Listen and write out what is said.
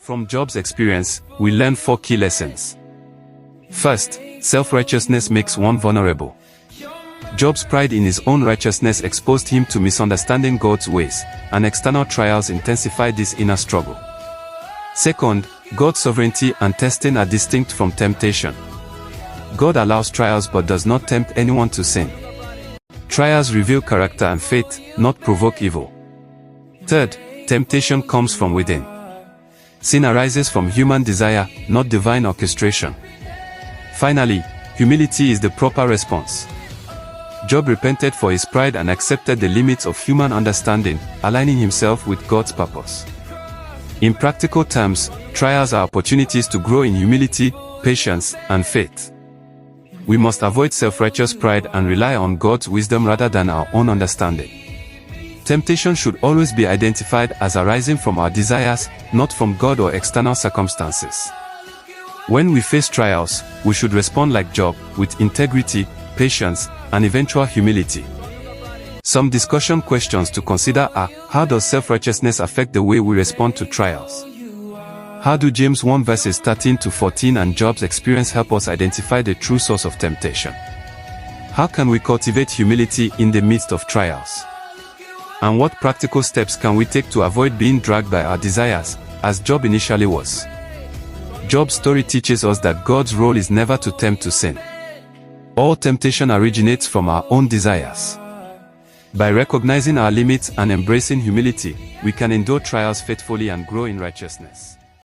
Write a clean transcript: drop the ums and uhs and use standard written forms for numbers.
From Job's experience, we learn 4 key lessons. First, self-righteousness makes one vulnerable. Job's pride in his own righteousness exposed him to misunderstanding God's ways, and external trials intensified this inner struggle. Second, God's sovereignty and testing are distinct from temptation. God allows trials but does not tempt anyone to sin. Trials reveal character and faith, not provoke evil. Third, temptation comes from within. Sin arises from human desire, not divine orchestration. Finally, humility is the proper response. Job repented for his pride and accepted the limits of human understanding, aligning himself with God's purpose. In practical terms, trials are opportunities to grow in humility, patience, and faith. We must avoid self-righteous pride and rely on God's wisdom rather than our own understanding. Temptation should always be identified as arising from our desires, not from God or external circumstances. When we face trials, we should respond like Job, with integrity, patience, and eventual humility. Some discussion questions to consider are: how does self-righteousness affect the way we respond to trials? How do James 1 verses 13 to 14 and Job's experience help us identify the true source of temptation? How can we cultivate humility in the midst of trials? And what practical steps can we take to avoid being dragged by our desires, as Job initially was? Job's story teaches us that God's role is never to tempt to sin. All temptation originates from our own desires. By recognizing our limits and embracing humility, we can endure trials faithfully and grow in righteousness.